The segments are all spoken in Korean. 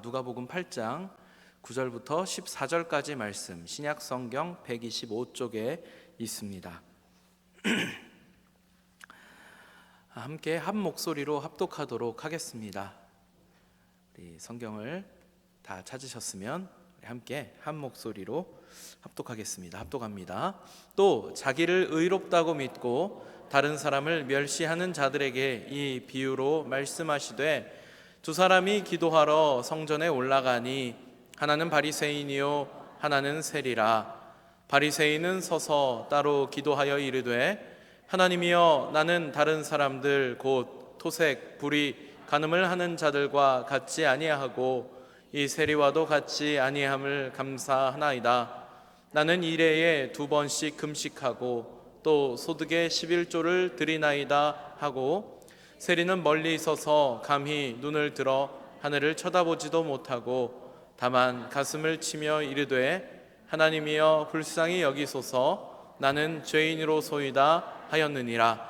누가복음 8장 9절부터 14절까지 말씀, 신약 성경 125쪽에 있습니다. 함께 한 목소리로 합독하도록 하겠습니다. 우리 성경을 다 찾으셨으면 함께 한 목소리로 합독하겠습니다. 합독합니다. 또 자기를 의롭다고 믿고 다른 사람을 멸시하는 자들에게 이 비유로 말씀하시되, 두 사람이 기도하러 성전에 올라가니 하나는 바리새인이요 하나는 세리라. 바리새인은 서서 따로 기도하여 이르되, 하나님이여, 나는 다른 사람들 곧 토색, 불의, 간음을 하는 자들과 같지 아니하고 이 세리와도 같지 아니함을 감사하나이다. 나는 일해에 2번씩 금식하고 또 소득의 11조를 드리나이다 하고, 세리는 멀리 서서 감히 눈을 들어 하늘을 쳐다보지도 못하고 다만 가슴을 치며 이르되, 하나님이여 불쌍히 여기소서, 나는 죄인으로소이다 하였느니라.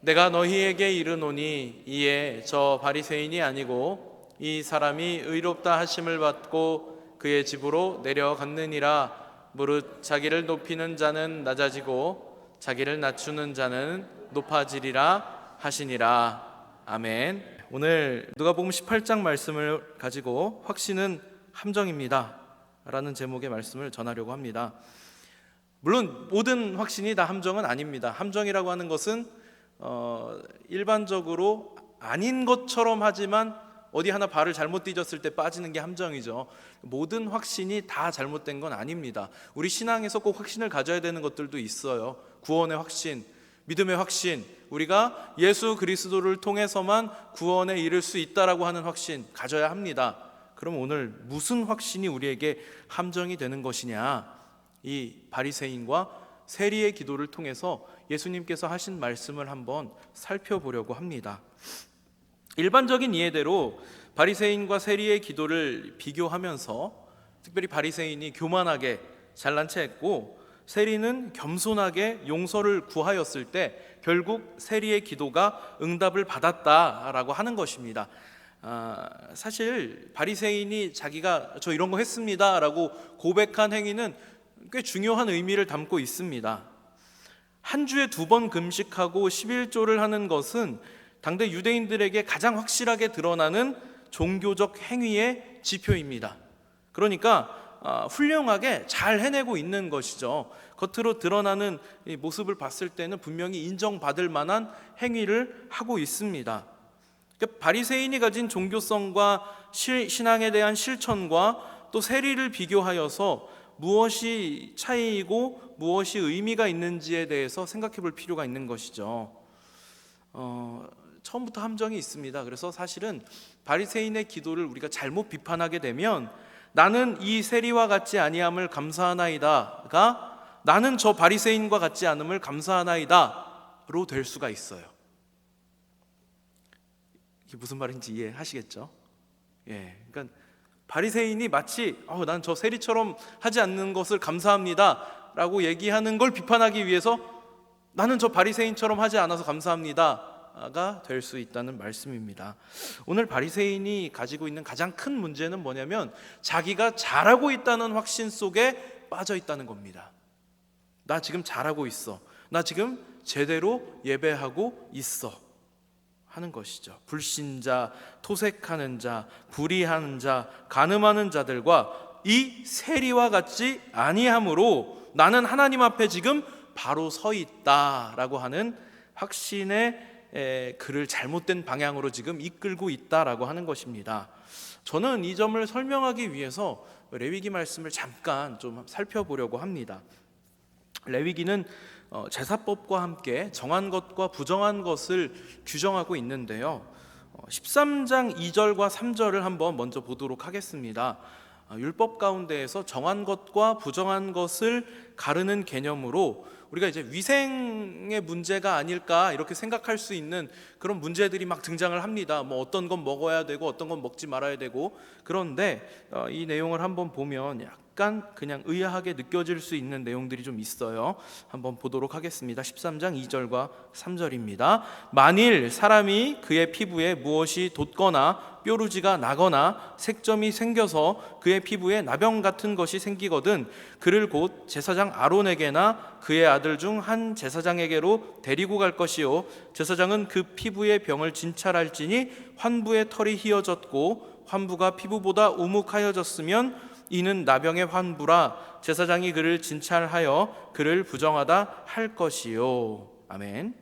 내가 너희에게 이르노니 이에 저 바리새인이 아니고 이 사람이 의롭다 하심을 받고 그의 집으로 내려갔느니라. 무릇 자기를 높이는 자는 낮아지고 자기를 낮추는 자는 높아지리라 하시니라. 아멘. 오늘 누가복음 18장 말씀을 가지고 확신은 함정입니다 라는 제목의 말씀을 전하려고 합니다. 물론 모든 확신이 다 함정은 아닙니다. 함정이라고 하는 것은 일반적으로 아닌 것처럼 하지만 어디 하나 발을 잘못 디뎠을 때 빠지는 게 함정이죠. 모든 확신이 다 잘못된 건 아닙니다. 우리 신앙에서 꼭 확신을 가져야 되는 것들도 있어요. 구원의 확신, 믿음의 확신, 우리가 예수 그리스도를 통해서만 구원에 이를 수 있다라고 하는 확신 가져야 합니다. 그럼 오늘 무슨 확신이 우리에게 함정이 되는 것이냐? 이 바리새인과 세리의 기도를 통해서 예수님께서 하신 말씀을 한번 살펴보려고 합니다. 일반적인 이해대로 바리새인과 세리의 기도를 비교하면서, 특별히 바리새인이 교만하게 잘난 체 했고 세리는 겸손하게 용서를 구하였을 때 결국 세리의 기도가 응답을 받았다라고 하는 것입니다. 사실 바리새인이 자기가 저 이런 거 했습니다 라고 고백한 행위는 꽤 중요한 의미를 담고 있습니다. 한 주에 2번 금식하고 11조를 하는 것은 당대 유대인들에게 가장 확실하게 드러나는 종교적 행위의 지표입니다. 그러니까 훌륭하게 잘 해내고 있는 것이죠. 겉으로 드러나는 이 모습을 봤을 때는 분명히 인정받을 만한 행위를 하고 있습니다. 그러니까 바리새인이 가진 종교성과 신앙에 대한 실천과 또 세리를 비교하여서 무엇이 차이이고 무엇이 의미가 있는지에 대해서 생각해 볼 필요가 있는 것이죠. 처음부터 함정이 있습니다. 그래서 사실은 바리새인의 기도를 우리가 잘못 비판하게 되면 나는 이 세리와 같지 아니함을 감사하나이다가 나는 저 바리새인과 같지 않음을 감사하나이다로 될 수가 있어요. 이게 무슨 말인지 이해하시겠죠? 그러니까 바리새인이 마치 난 저 세리처럼 하지 않는 것을 감사합니다 라고 얘기하는 걸 비판하기 위해서 나는 저 바리새인처럼 하지 않아서 감사합니다가 될 수 있다는 말씀입니다. 오늘 바리새인이 가지고 있는 가장 큰 문제는 뭐냐면 자기가 잘하고 있다는 확신 속에 빠져 있다는 겁니다. 나 지금 잘하고 있어, 나 지금 제대로 예배하고 있어 하는 것이죠. 불신자, 토색하는 자, 불의하는 자, 간음하는 자들과 이 세리와 같지 아니함으로 나는 하나님 앞에 지금 바로 서 있다라고 하는 확신의 그를 잘못된 방향으로 지금 이끌고 있다라고 하는 것입니다. 저는 이 점을 설명하기 위해서 레위기 말씀을 잠깐 좀 살펴보려고 합니다. 레위기는 제사법과 함께 정한 것과 부정한 것을 규정하고 있는데요. 13장 2절과 3절을 한번 먼저 보도록 하겠습니다. 율법 가운데에서 정한 것과 부정한 것을 가르는 개념으로 우리가 이제 위생의 문제가 아닐까 이렇게 생각할 수 있는 그런 문제들이 막 등장을 합니다. 어떤 건 먹어야 되고 어떤 건 먹지 말아야 되고. 그런데 이 내용을 한번 보면 약간 그냥 의아하게 느껴질 수 있는 내용들이 좀 있어요. 한번 보도록 하겠습니다. 13장 2절과 3절입니다. 만일 사람이 그의 피부에 무엇이 돋거나 뾰루지가 나거나 색점이 생겨서 그의 피부에 나병 같은 것이 생기거든 그를 곧 제사장 아론에게나 그의 아들 중 한 제사장에게로 데리고 갈 것이요 제사장은 그 피부의 병을 진찰할지니 환부의 털이 휘어졌고 환부가 피부보다 우묵하여졌으면 이는 나병의 환부라 제사장이 그를 진찰하여 그를 부정하다 할 것이요. 아멘.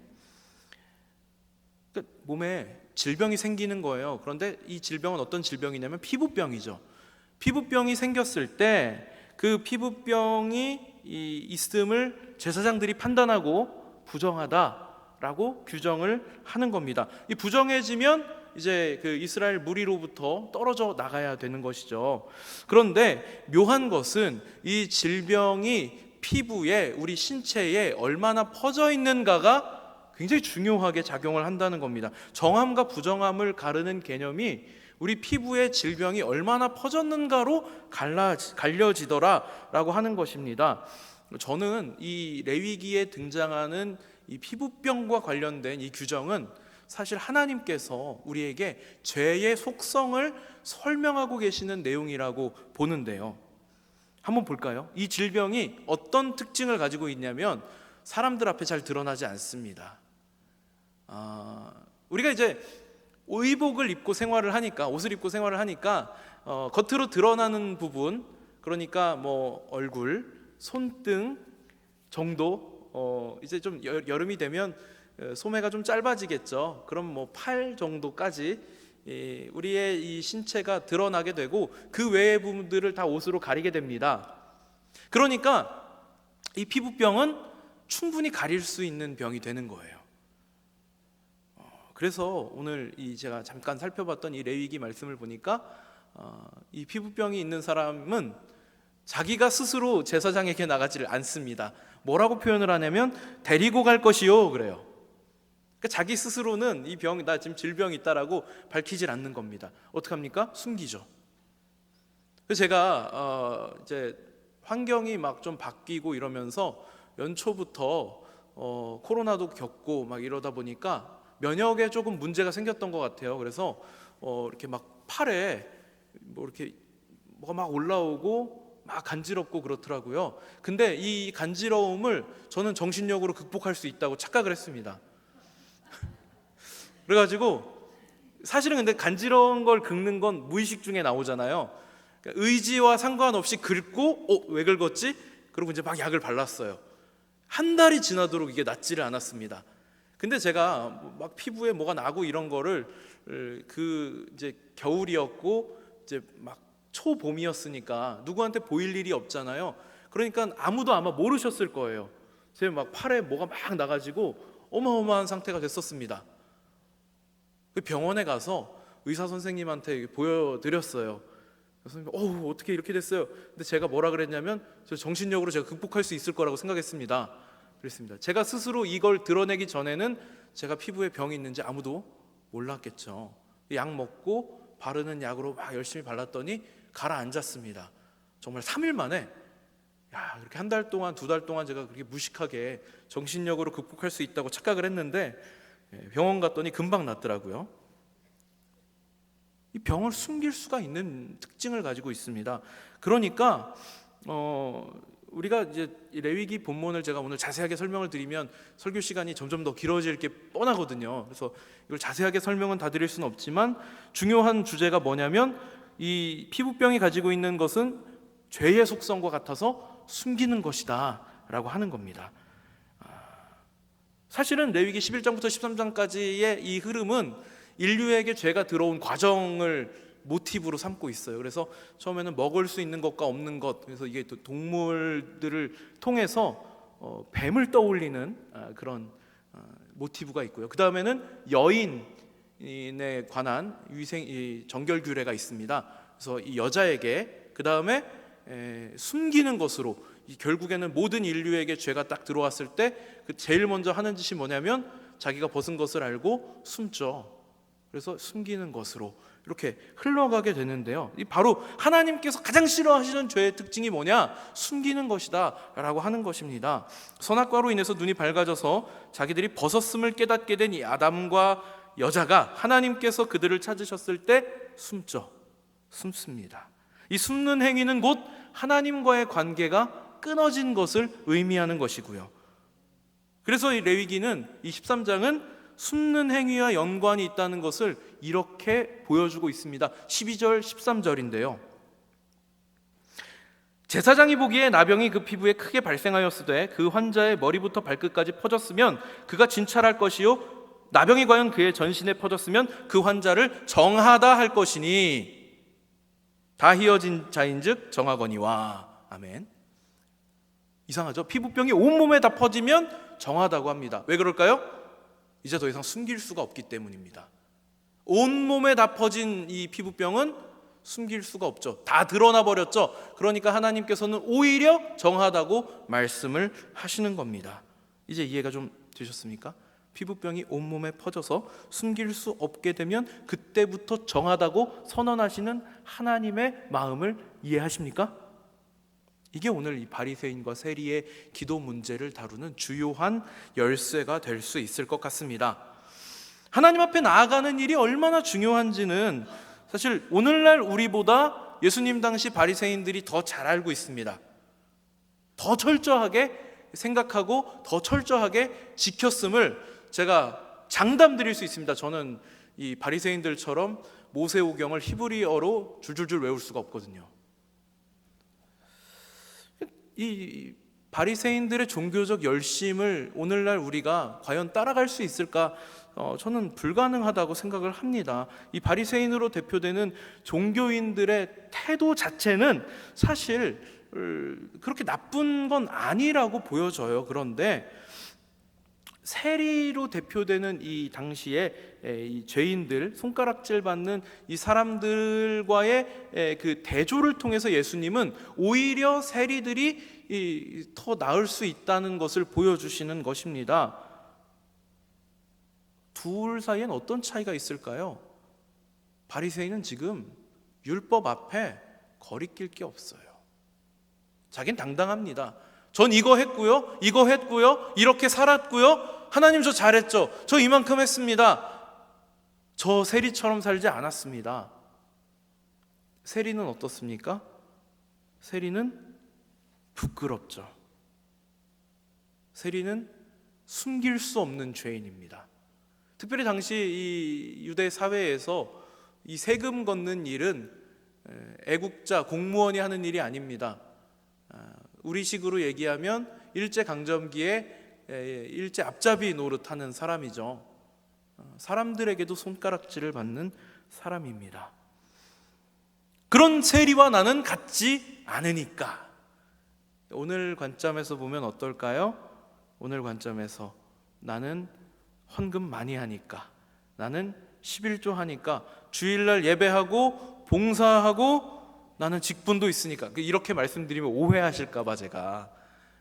그러니까 몸에 질병이 생기는 거예요. 그런데 이 질병은 어떤 질병이냐면 피부병이죠. 피부병이 생겼을 때 그 피부병이 있음을 제사장들이 판단하고 부정하다라고 규정을 하는 겁니다. 이 부정해지면 이제 그 이스라엘 무리로부터 떨어져 나가야 되는 것이죠. 그런데 묘한 것은 이 질병이 피부에 우리 신체에 얼마나 퍼져 있는가가 굉장히 중요하게 작용을 한다는 겁니다. 정함과 부정함을 가르는 개념이 우리 피부에 질병이 얼마나 퍼졌는가로 갈려지더라라고 하는 것입니다. 저는 이 레위기에 등장하는 이 피부병과 관련된 이 규정은 사실 하나님께서 우리에게 죄의 속성을 설명하고 계시는 내용이라고 보는데요. 한번 볼까요? 이 질병이 어떤 특징을 가지고 있냐면 사람들 앞에 잘 드러나지 않습니다. 우리가 이제 의복을 입고 생활을 하니까, 옷을 입고 생활을 하니까 겉으로 드러나는 부분, 그러니까 뭐 얼굴, 손등 정도, 이제 좀 여름이 되면 소매가 좀 짧아지겠죠. 그럼 뭐 팔 정도까지 우리의 이 신체가 드러나게 되고 그 외의 부분들을 다 옷으로 가리게 됩니다. 그러니까 이 피부병은 충분히 가릴 수 있는 병이 되는 거예요. 그래서 오늘 제가 잠깐 살펴봤던 이 레위기 말씀을 보니까 이 피부병이 있는 사람은 자기가 스스로 제사장에게 나가지를 않습니다. 뭐라고 표현을 하냐면 데리고 갈 것이요 그래요. 그러니까 자기 스스로는 이 병, 나 지금 질병이 있다라고 밝히질 않는 겁니다. 어떻게 합니까? 숨기죠. 그래서 제가 이제 환경이 막 좀 바뀌고 이러면서 연초부터 코로나도 겪고 막 이러다 보니까 면역에 조금 문제가 생겼던 것 같아요. 그래서 이렇게 막 팔에 뭐 이렇게 뭐가 막 올라오고 막 간지럽고 그렇더라고요. 근데 이 간지러움을 저는 정신력으로 극복할 수 있다고 착각을 했습니다. 그래가지고 사실은 근데 간지러운 걸 긁는 건 무의식 중에 나오잖아요. 그러니까 의지와 상관없이 긁고 왜 긁었지? 그리고 이제 막 약을 발랐어요. 한 달이 지나도록 이게 낫지를 않았습니다. 근데 제가 막 피부에 뭐가 나고 이런 거를 이제 겨울이었고 이제 막 초봄이었으니까 누구한테 보일 일이 없잖아요. 그러니까 아무도 아마 모르셨을 거예요. 제가 막 팔에 뭐가 막 나가지고 어마어마한 상태가 됐었습니다. 병원에 가서 의사 선생님한테 보여드렸어요. 선생님, 어떻게 이렇게 됐어요? 근데 제가 뭐라 그랬냐면 저 정신력으로 제가 극복할 수 있을 거라고 생각했습니다. 그랬습니다. 제가 스스로 이걸 드러내기 전에는 제가 피부에 병이 있는지 아무도 몰랐겠죠. 약 먹고 바르는 약으로 막 열심히 발랐더니 가라앉았습니다. 정말 3일 만에 이렇게 한 달 동안, 2달 동안 제가 그렇게 무식하게 정신력으로 극복할 수 있다고 착각을 했는데 병원 갔더니 금방 낫더라고요. 이 병을 숨길 수가 있는 특징을 가지고 있습니다. 그러니까 우리가 이제 레위기 본문을 제가 오늘 자세하게 설명을 드리면 설교 시간이 점점 더 길어질 게 뻔하거든요. 그래서 이걸 자세하게 설명은 다 드릴 수는 없지만 중요한 주제가 뭐냐면 이 피부병이 가지고 있는 것은 죄의 속성과 같아서 숨기는 것이다 라고 하는 겁니다. 사실은 레위기 11장부터 13장까지의 이 흐름은 인류에게 죄가 들어온 과정을 모티브로 삼고 있어요. 그래서 처음에는 먹을 수 있는 것과 없는 것, 그래서 이게 동물들을 통해서 뱀을 떠올리는 그런 모티브가 있고요. 그 다음에는 여인에 관한 정결 규례가 있습니다. 그래서 이 여자에게 그 다음에 숨기는 것으로 결국에는 모든 인류에게 죄가 딱 들어왔을 때 그 제일 먼저 하는 짓이 뭐냐면 자기가 벗은 것을 알고 숨죠. 그래서 숨기는 것으로 이렇게 흘러가게 되는데요. 이 바로 하나님께서 가장 싫어하시는 죄의 특징이 뭐냐? 숨기는 것이다 라고 하는 것입니다. 선악과로 인해서 눈이 밝아져서 자기들이 벗었음을 깨닫게 된 이 아담과 여자가 하나님께서 그들을 찾으셨을 때 숨습니다. 이 숨는 행위는 곧 하나님과의 관계가 끊어진 것을 의미하는 것이고요. 그래서 이 레위기는 이 13장은 숨는 행위와 연관이 있다는 것을 이렇게 보여주고 있습니다. 12절, 13절인데요. 제사장이 보기에 나병이 그 피부에 크게 발생하였으되 그 환자의 머리부터 발끝까지 퍼졌으면 그가 진찰할 것이요 나병이 과연 그의 전신에 퍼졌으면 그 환자를 정하다 할 것이니 다 희어진 자인즉 정하거니와. 아멘. 이상하죠? 피부병이 온몸에 다 퍼지면 정하다고 합니다. 왜 그럴까요? 이제 더 이상 숨길 수가 없기 때문입니다. 온몸에 다 퍼진 이 피부병은 숨길 수가 없죠. 다 드러나 버렸죠. 그러니까 하나님께서는 오히려 정하다고 말씀을 하시는 겁니다. 이제 이해가 좀 되셨습니까? 피부병이 온몸에 퍼져서 숨길 수 없게 되면 그때부터 정하다고 선언하시는 하나님의 마음을 이해하십니까? 이게 오늘 이 바리새인과 세리의 기도 문제를 다루는 주요한 열쇠가 될 수 있을 것 같습니다. 하나님 앞에 나아가는 일이 얼마나 중요한지는 사실 오늘날 우리보다 예수님 당시 바리새인들이 더 잘 알고 있습니다. 더 철저하게 생각하고 더 철저하게 지켰음을 제가 장담 드릴 수 있습니다. 저는 이 바리새인들처럼 모세오경을 히브리어로 줄줄줄 외울 수가 없거든요. 이 바리새인들의 종교적 열심을 오늘날 우리가 과연 따라갈 수 있을까? 저는 불가능하다고 생각을 합니다. 이 바리새인으로 대표되는 종교인들의 태도 자체는 사실 그렇게 나쁜 건 아니라고 보여져요. 그런데 세리로 대표되는 이 당시에 이 죄인들, 손가락질 받는 이 사람들과의 그 대조를 통해서 예수님은 오히려 세리들이 더 나을 수 있다는 것을 보여주시는 것입니다. 둘 사이엔 어떤 차이가 있을까요? 바리새인은 지금 율법 앞에 거리낄 게 없어요. 자긴 당당합니다. 전 이거 했고요, 이렇게 살았고요, 하나님 저 잘했죠, 저 이만큼 했습니다. 저 세리처럼 살지 않았습니다. 세리는 어떻습니까? 세리는 부끄럽죠. 세리는 숨길 수 없는 죄인입니다. 특별히 당시 이 유대 사회에서 이 세금 걷는 일은 애국자, 공무원이 하는 일이 아닙니다. 우리식으로 얘기하면 일제강점기에 일제 앞잡이 노릇하는 사람이죠. 사람들에게도 손가락질을 받는 사람입니다. 그런 세리와 나는 같지 않으니까 오늘 관점에서 보면 어떨까요? 오늘 관점에서 나는 헌금 많이 하니까, 나는 11조 하니까, 주일날 예배하고 봉사하고 나는 직분도 있으니까, 이렇게 말씀드리면 오해하실까 봐 제가,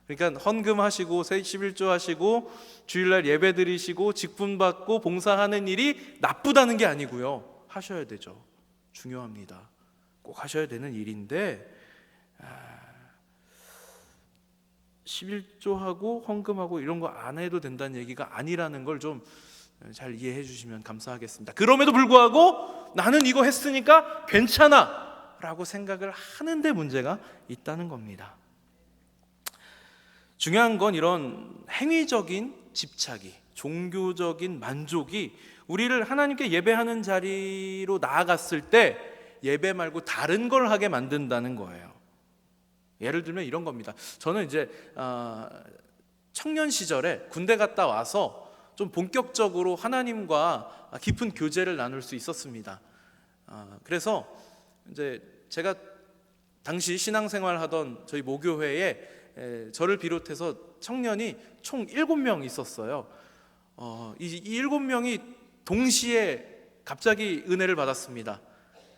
그러니까 헌금 하시고 11조 하시고 주일날 예배 드리시고 직분 받고 봉사하는 일이 나쁘다는 게 아니고요, 하셔야 되죠. 중요합니다. 꼭 하셔야 되는 일인데 11조하고 헌금하고 이런 거 안 해도 된다는 얘기가 아니라는 걸 좀 잘 이해해 주시면 감사하겠습니다. 그럼에도 불구하고 나는 이거 했으니까 괜찮아 라고 생각을 하는데 문제가 있다는 겁니다. 중요한 건 이런 행위적인 집착이, 종교적인 만족이 우리를 하나님께 예배하는 자리로 나아갔을 때 예배 말고 다른 걸 하게 만든다는 거예요. 예를 들면 이런 겁니다. 저는 이제 청년 시절에 군대 갔다 와서 좀 본격적으로 하나님과 깊은 교제를 나눌 수 있었습니다. 그래서 이제 제가 당시 신앙생활 하던 저희 모교회에 저를 비롯해서 청년이 총 7명 있었어요. 이 7명이 동시에 갑자기 은혜를 받았습니다.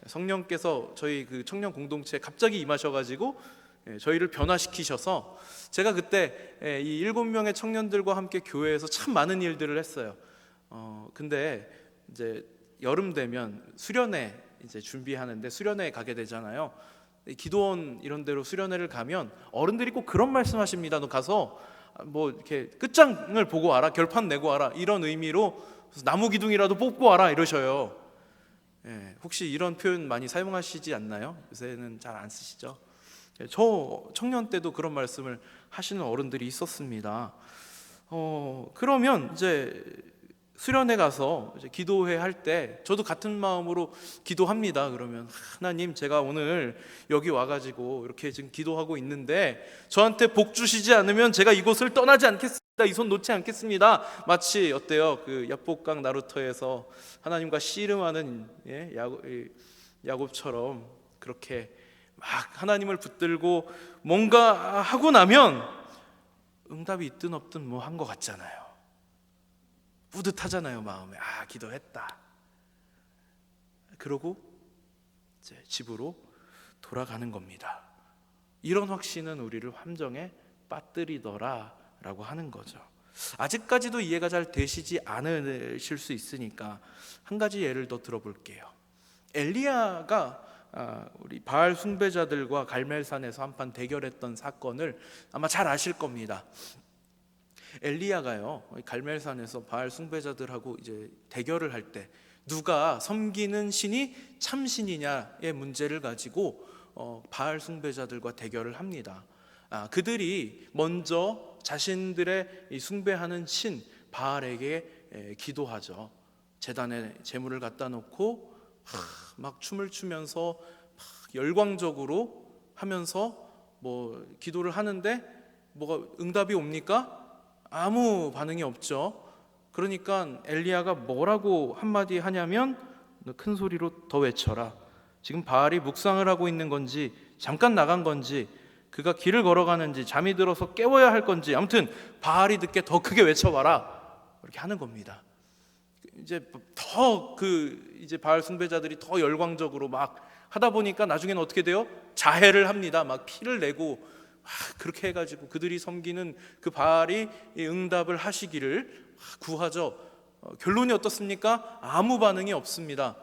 성령께서 저희 그 청년 공동체에 갑자기 임하셔가지고 저희를 변화시키셔서 제가 그때 이 7명의 청년들과 함께 교회에서 참 많은 일들을 했어요. 근데 이제 여름 되면 수련회 이제 준비하는데 수련회 가게 되잖아요. 기도원 이런 데로 수련회를 가면 어른들이 꼭 그런 말씀하십니다. 너 가서 뭐 이렇게 끝장을 보고 와라, 결판 내고 와라, 이런 의미로 나무 기둥이라도 뽑고 와라 이러셔요. 예, 혹시 이런 표현 많이 사용하시지 않나요? 요새는 잘 안 쓰시죠? 예, 저 청년 때도 그런 말씀을 하시는 어른들이 있었습니다. 그러면 이제 수련회 가서 이제 기도회 할 때 저도 같은 마음으로 기도합니다. 그러면 하나님, 제가 오늘 여기 와가지고 이렇게 지금 기도하고 있는데 저한테 복 주시지 않으면 제가 이곳을 떠나지 않겠습니다. 이 손 놓지 않겠습니다. 마치 어때요? 그 야복강 나루토에서 하나님과 씨름하는 야곱처럼 그렇게 막 하나님을 붙들고 뭔가 하고 나면 응답이 있든 없든 뭐 한 것 같잖아요. 뿌듯하잖아요. 마음에 기도했다. 그러고 이제 집으로 돌아가는 겁니다. 이런 확신은 우리를 함정에 빠뜨리더라라고 하는 거죠. 아직까지도 이해가 잘 되시지 않으실 수 있으니까 한 가지 예를 더 들어볼게요. 엘리야가 우리 바알 숭배자들과 갈멜산에서 한판 대결했던 사건을 아마 잘 아실 겁니다. 엘리야가요, 갈멜산에서 바알 숭배자들하고 이제 대결을 할 때 누가 섬기는 신이 참신이냐의 문제를 가지고 바알 숭배자들과 대결을 합니다. 그들이 먼저 자신들의 이 숭배하는 신 바알에게 기도하죠. 제단에 제물을 갖다 놓고 막 춤을 추면서 막 열광적으로 하면서 뭐 기도를 하는데 뭐가 응답이 옵니까? 아무 반응이 없죠. 그러니까 엘리야가 뭐라고 한마디 하냐면 너 큰 소리로 더 외쳐라. 지금 바알이 묵상을 하고 있는 건지 잠깐 나간 건지 그가 길을 걸어가는지 잠이 들어서 깨워야 할 건지 아무튼 바알이 듣게 더 크게 외쳐봐라. 이렇게 하는 겁니다. 이제 이제 바알 숭배자들이 더 열광적으로 막 하다 보니까 나중에는 어떻게 돼요? 자해를 합니다. 막 피를 내고 그렇게 해가지고 그들이 섬기는 그 바알이 응답을 하시기를 구하죠. 결론이 어떻습니까? 아무 반응이 없습니다.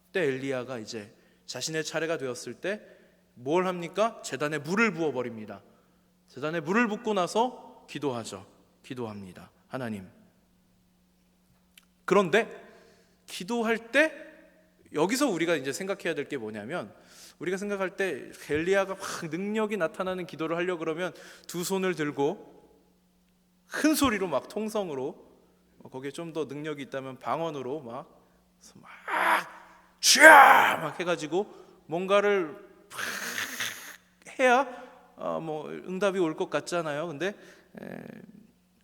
그때 엘리야가 이제 자신의 차례가 되었을 때 뭘 합니까? 제단에 물을 부어버립니다. 제단에 물을 붓고 나서 기도하죠. 기도합니다. 하나님. 그런데 기도할 때 여기서 우리가 이제 생각해야 될 게 뭐냐면, 우리가 생각할 때 엘리야가 막 능력이 나타나는 기도를 하려고 그러면 두 손을 들고 큰 소리로 막 통성으로, 거기에 좀 더 능력이 있다면 방언으로 막 쥐야 막 해가지고 뭔가를 해야 뭐 응답이 올 것 같잖아요. 근데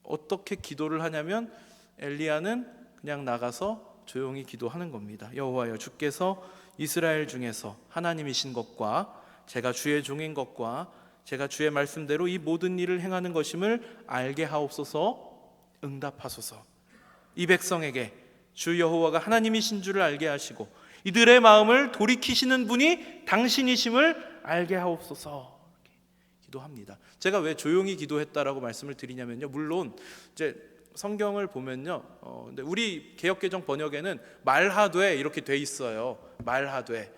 어떻게 기도를 하냐면 엘리야는 그냥 나가서 조용히 기도하는 겁니다. 여호와여, 주께서 이스라엘 중에서 하나님이신 것과 제가 주의 종인 것과 제가 주의 말씀대로 이 모든 일을 행하는 것임을 알게 하옵소서. 응답하소서. 이 백성에게 주 여호와가 하나님이신 줄을 알게 하시고 이들의 마음을 돌이키시는 분이 당신이심을 알게 하옵소서. 이렇게 기도합니다. 제가 왜 조용히 기도했다라고 말씀을 드리냐면요, 물론 이제 성경을 보면요, 근데 우리 개역개정 번역에는 말하되 이렇게 돼 있어요. 말하되.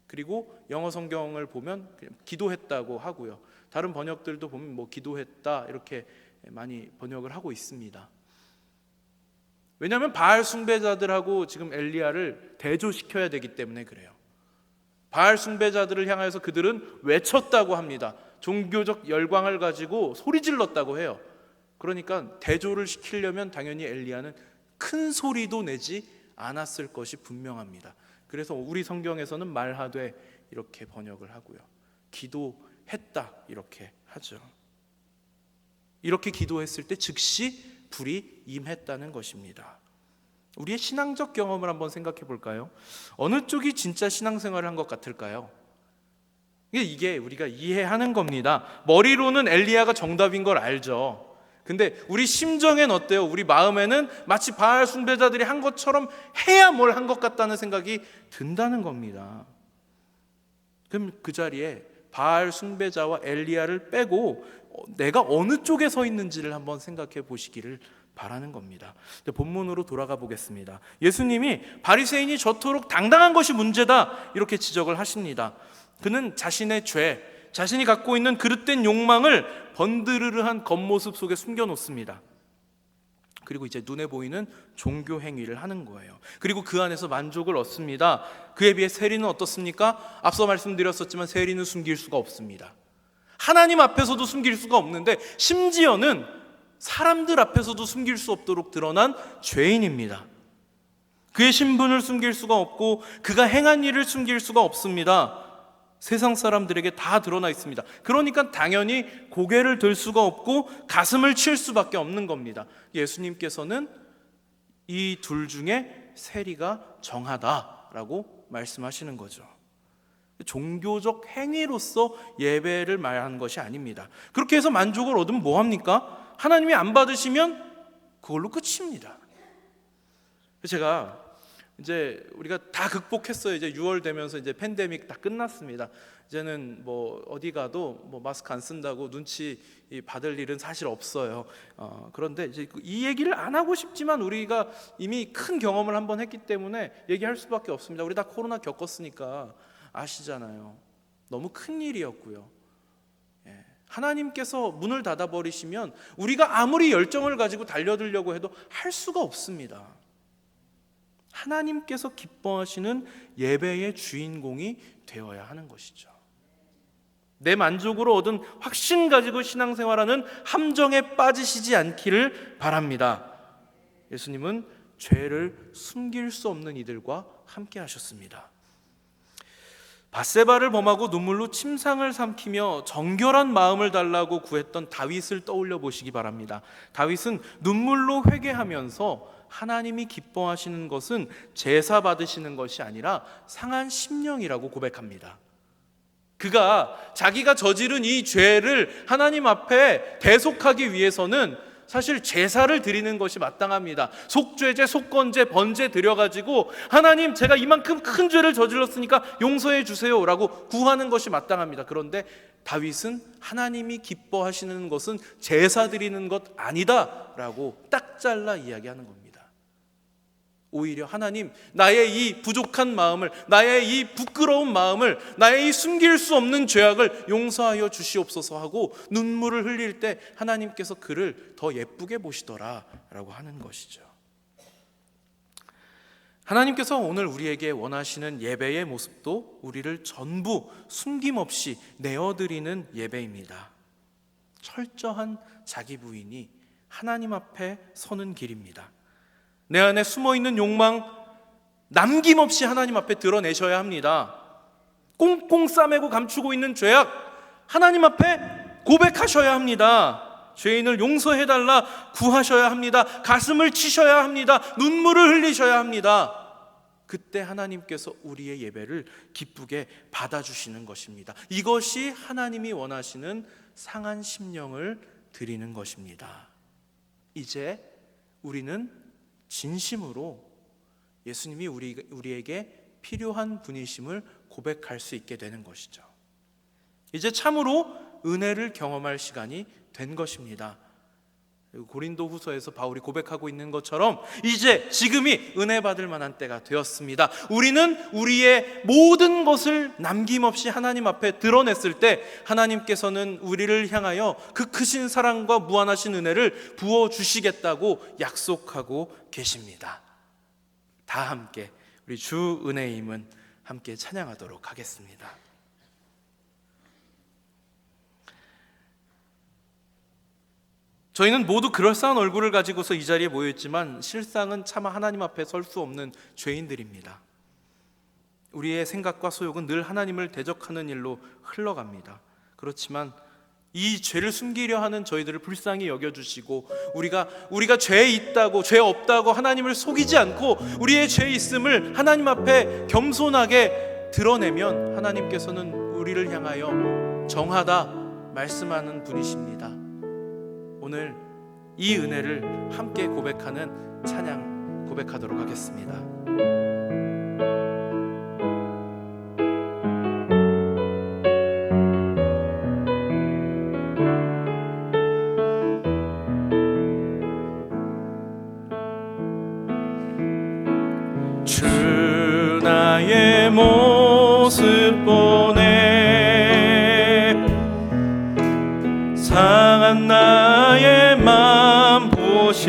그리고 영어 성경을 보면 그냥 기도했다고 하고요. 다른 번역들도 보면 뭐 기도했다 이렇게 많이 번역을 하고 있습니다. 왜냐하면 바알 숭배자들하고 지금 엘리야를 대조시켜야 되기 때문에 그래요. 바알 숭배자들을 향하여서 그들은 외쳤다고 합니다. 종교적 열광을 가지고 소리 질렀다고 해요. 그러니까 대조를 시키려면 당연히 엘리야는 큰 소리도 내지 않았을 것이 분명합니다. 그래서 우리 성경에서는 말하되 이렇게 번역을 하고요, 기도했다 이렇게 하죠. 이렇게 기도했을 때 즉시 불이 임했다는 것입니다. 우리의 신앙적 경험을 한번 생각해 볼까요? 어느 쪽이 진짜 신앙생활을 한 것 같을까요? 이게 우리가 이해하는 겁니다. 머리로는 엘리야가 정답인 걸 알죠. 근데 우리 심정엔 어때요? 우리 마음에는 마치 바알 숭배자들이 한 것처럼 해야 뭘 한 것 같다는 생각이 든다는 겁니다. 그럼 그 자리에 바알 숭배자와 엘리야를 빼고 내가 어느 쪽에 서 있는지를 한번 생각해 보시기를 바라는 겁니다. 본문으로 돌아가 보겠습니다. 예수님이 바리새인이 저토록 당당한 것이 문제다 이렇게 지적을 하십니다. 그는 자신의 죄, 자신이 갖고 있는 그릇된 욕망을 번드르르한 겉모습 속에 숨겨놓습니다. 그리고 이제 눈에 보이는 종교 행위를 하는 거예요. 그리고 그 안에서 만족을 얻습니다. 그에 비해 세리는 어떻습니까? 앞서 말씀드렸었지만 세리는 숨길 수가 없습니다. 하나님 앞에서도 숨길 수가 없는데 심지어는 사람들 앞에서도 숨길 수 없도록 드러난 죄인입니다. 그의 신분을 숨길 수가 없고 그가 행한 일을 숨길 수가 없습니다. 세상 사람들에게 다 드러나 있습니다. 그러니까 당연히 고개를 들 수가 없고 가슴을 칠 수밖에 없는 겁니다. 예수님께서는 이 둘 중에 세리가 정하다라고 말씀하시는 거죠. 종교적 행위로서 예배를 말하는 것이 아닙니다. 그렇게 해서 만족을 얻으면 뭐합니까? 하나님이 안 받으시면 그걸로 끝입니다. 제가 이제 우리가 다 극복했어요. 이제 6월 되면서 이제 팬데믹 다 끝났습니다. 이제는 뭐 어디 가도 뭐 마스크 안 쓴다고 눈치 받을 일은 사실 없어요. 그런데 이제 이 얘기를 안 하고 싶지만 우리가 이미 큰 경험을 한번 했기 때문에 얘기할 수밖에 없습니다. 우리 다 코로나 겪었으니까 아시잖아요. 너무 큰 일이었고요. 하나님께서 문을 닫아버리시면 우리가 아무리 열정을 가지고 달려들려고 해도 할 수가 없습니다. 하나님께서 기뻐하시는 예배의 주인공이 되어야 하는 것이죠. 내 만족으로 얻은 확신 가지고 신앙생활하는 함정에 빠지시지 않기를 바랍니다. 예수님은 죄를 숨길 수 없는 이들과 함께 하셨습니다. 밧세바를 범하고 눈물로 침상을 삼키며 정결한 마음을 달라고 구했던 다윗을 떠올려 보시기 바랍니다. 다윗은 눈물로 회개하면서 하나님이 기뻐하시는 것은 제사 받으시는 것이 아니라 상한 심령이라고 고백합니다. 그가 자기가 저지른 이 죄를 하나님 앞에 대속하기 위해서는 사실 제사를 드리는 것이 마땅합니다. 속죄제, 속건제, 번제 드려가지고 하나님 제가 이만큼 큰 죄를 저질렀으니까 용서해 주세요 라고 구하는 것이 마땅합니다. 그런데 다윗은 하나님이 기뻐하시는 것은 제사 드리는 것 아니다 라고 딱 잘라 이야기하는 겁니다. 오히려 하나님, 나의 이 부족한 마음을, 나의 이 부끄러운 마음을, 나의 이 숨길 수 없는 죄악을 용서하여 주시옵소서 하고 눈물을 흘릴 때 하나님께서 그를 더 예쁘게 보시더라 라고 하는 것이죠. 하나님께서 오늘 우리에게 원하시는 예배의 모습도 우리를 전부 숨김없이 내어드리는 예배입니다. 철저한 자기 부인이 하나님 앞에 서는 길입니다. 내 안에 숨어있는 욕망 남김없이 하나님 앞에 드러내셔야 합니다. 꽁꽁 싸매고 감추고 있는 죄악 하나님 앞에 고백하셔야 합니다. 죄인을 용서해달라 구하셔야 합니다. 가슴을 치셔야 합니다. 눈물을 흘리셔야 합니다. 그때 하나님께서 우리의 예배를 기쁘게 받아주시는 것입니다. 이것이 하나님이 원하시는 상한 심령을 드리는 것입니다. 이제 우리는 진심으로 예수님이 우리에게 필요한 분이심을 고백할 수 있게 되는 것이죠. 이제 참으로 은혜를 경험할 시간이 된 것입니다. 고린도후서에서 바울이 고백하고 있는 것처럼 이제 지금이 은혜 받을 만한 때가 되었습니다. 우리는 우리의 모든 것을 남김없이 하나님 앞에 드러냈을 때 하나님께서는 우리를 향하여 그 크신 사랑과 무한하신 은혜를 부어주시겠다고 약속하고 계십니다. 다 함께 우리 주 은혜의 힘은 함께 찬양하도록 하겠습니다. 저희는 모두 그럴싸한 얼굴을 가지고서 이 자리에 모여있지만 실상은 차마 하나님 앞에 설 수 없는 죄인들입니다. 우리의 생각과 소욕은 늘 하나님을 대적하는 일로 흘러갑니다. 그렇지만 이 죄를 숨기려 하는 저희들을 불쌍히 여겨주시고 우리가 죄 있다고 죄 없다고 하나님을 속이지 않고 우리의 죄 있음을 하나님 앞에 겸손하게 드러내면 하나님께서는 우리를 향하여 정하다 말씀하는 분이십니다. 오늘 이 은혜를 함께 고백하는 찬양 고백하도록 하겠습니다. 주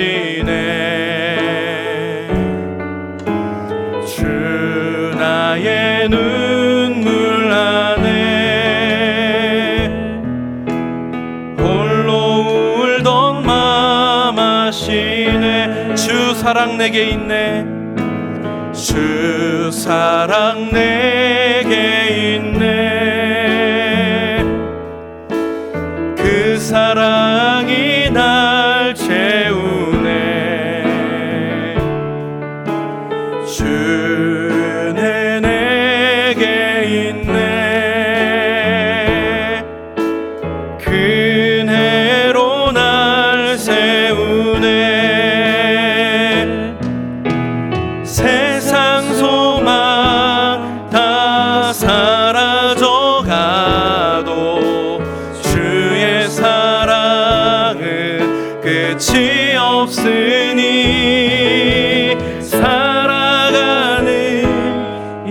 나의 눈물 안에 홀로 울던 맘 아시네. 주 사랑 내게 있네. 주 사랑 내게 있네. 그 사랑이 날 채우네. 주는 내게 있네. 그네로 날 세우네. 세상 소망 다 사라져가도 주의 사랑은 끝이 없으니 살아가는 이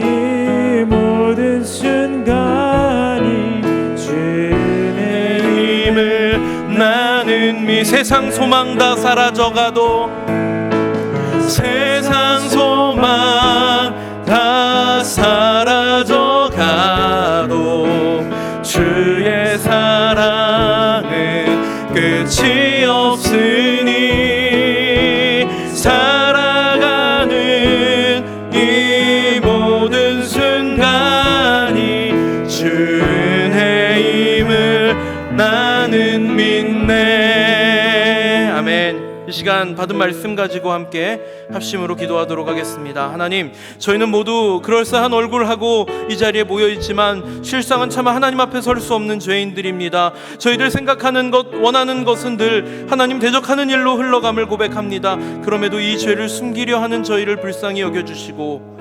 모든 순간이 주의 힘을 나는 세상 소망 다 사라져가도 세상 소망 다 사라져가도 주의 사랑은 끝이 없으니 살아가는 이 모든 순간이 주의 힘을 나는 믿네. 아멘. 이 시간 받은 말씀 가지고 함께 합심으로 기도하도록 하겠습니다. 하나님, 저희는 모두 그럴싸한 얼굴하고 이 자리에 모여있지만 실상은 차마 하나님 앞에 설 수 없는 죄인들입니다. 저희들 생각하는 것, 원하는 것은 늘 하나님 대적하는 일로 흘러감을 고백합니다. 그럼에도 이 죄를 숨기려 하는 저희를 불쌍히 여겨주시고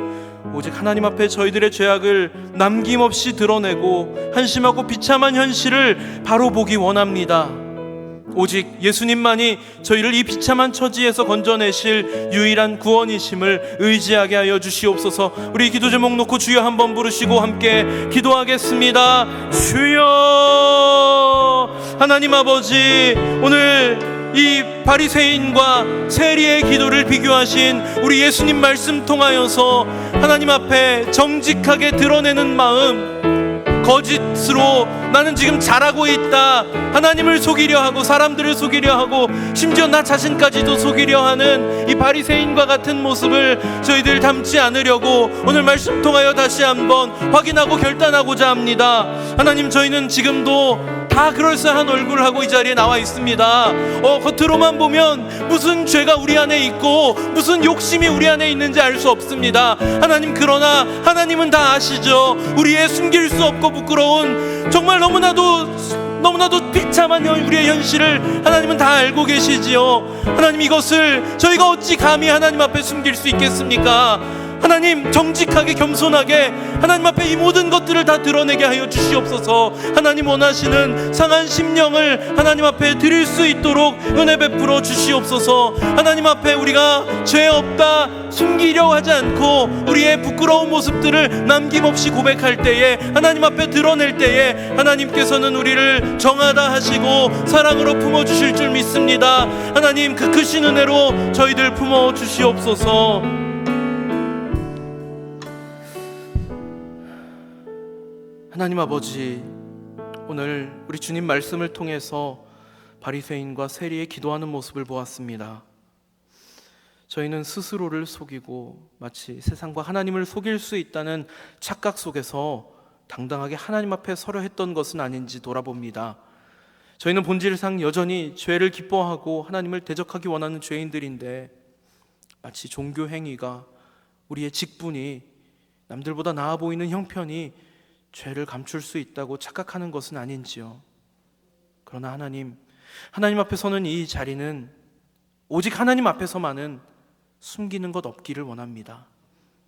오직 하나님 앞에 저희들의 죄악을 남김없이 드러내고 한심하고 비참한 현실을 바로 보기 원합니다. 오직 예수님만이 저희를 이 비참한 처지에서 건져내실 유일한 구원이심을 의지하게 하여 주시옵소서. 우리 기도 제목 놓고 주여 한번 부르시고 함께 기도하겠습니다. 주여. 하나님 아버지, 오늘 이 바리새인과 세리의 기도를 비교하신 우리 예수님 말씀 통하여서 하나님 앞에 정직하게 드러내는 마음, 거짓으로 나는 지금 잘하고 있다, 하나님을 속이려 하고 사람들을 속이려 하고 심지어 나 자신까지도 속이려 하는 이 바리새인과 같은 모습을 저희들 담지 않으려고 오늘 말씀 통하여 다시 한번 확인하고 결단하고자 합니다. 하나님, 저희는 지금도 다 그럴싸한 얼굴하고 이 자리에 나와 있습니다. 겉으로만 보면 무슨 죄가 우리 안에 있고 무슨 욕심이 우리 안에 있는지 알 수 없습니다. 하나님, 그러나 하나님은 다 아시죠. 우리의 숨길 수 없고 부끄러운 정말 너무나도 비참한 우리의 현실을 하나님은 다 알고 계시지요. 하나님, 이것을 저희가 어찌 감히 하나님 앞에 숨길 수 있겠습니까? 하나님, 정직하게 겸손하게 하나님 앞에 이 모든 것들을 다 드러내게 하여 주시옵소서. 하나님 원하시는 상한 심령을 하나님 앞에 드릴 수 있도록 은혜 베풀어 주시옵소서. 하나님 앞에 우리가 죄 없다 숨기려 하지 않고 우리의 부끄러운 모습들을 남김없이 고백할 때에, 하나님 앞에 드러낼 때에 하나님께서는 우리를 정하다 하시고 사랑으로 품어주실 줄 믿습니다. 하나님, 그 크신 은혜로 저희들 품어주시옵소서. 하나님 아버지, 오늘 우리 주님 말씀을 통해서 바리새인과 세리의 기도하는 모습을 보았습니다. 저희는 스스로를 속이고 마치 세상과 하나님을 속일 수 있다는 착각 속에서 당당하게 하나님 앞에 서려 했던 것은 아닌지 돌아봅니다. 저희는 본질상 여전히 죄를 기뻐하고 하나님을 대적하기 원하는 죄인들인데, 마치 종교 행위가, 우리의 직분이, 남들보다 나아 보이는 형편이 죄를 감출 수 있다고 착각하는 것은 아닌지요. 그러나 하나님 앞에 서는 이 자리는 오직 하나님 앞에서만은 숨기는 것 없기를 원합니다.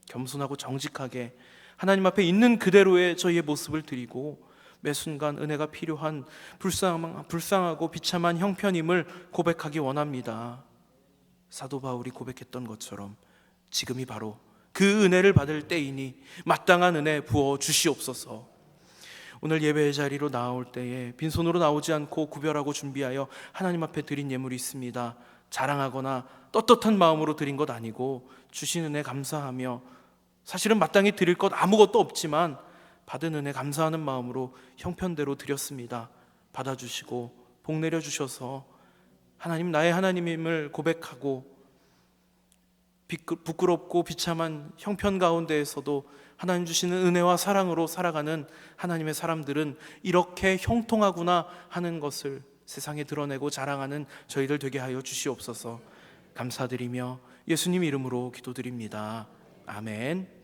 겸손하고 정직하게 하나님 앞에 있는 그대로의 저희의 모습을 드리고 매 순간 은혜가 필요한 불쌍하고 비참한 형편임을 고백하기 원합니다. 사도 바울이 고백했던 것처럼 지금이 바로 그 은혜를 받을 때이니 마땅한 은혜 부어 주시옵소서. 오늘 예배의 자리로 나올 때에 빈손으로 나오지 않고 구별하고 준비하여 하나님 앞에 드린 예물이 있습니다. 자랑하거나 떳떳한 마음으로 드린 것 아니고 주신 은혜 감사하며, 사실은 마땅히 드릴 것 아무것도 없지만 받은 은혜 감사하는 마음으로 형편대로 드렸습니다. 받아주시고 복 내려주셔서 하나님 나의 하나님임을 고백하고 부끄럽고 비참한 형편 가운데에서도 하나님 주시는 은혜와 사랑으로 살아가는 하나님의 사람들은 이렇게 형통하구나 하는 것을 세상에 드러내고 자랑하는 저희들 되게 하여 주시옵소서. 감사드리며 예수님 이름으로 기도드립니다. 아멘.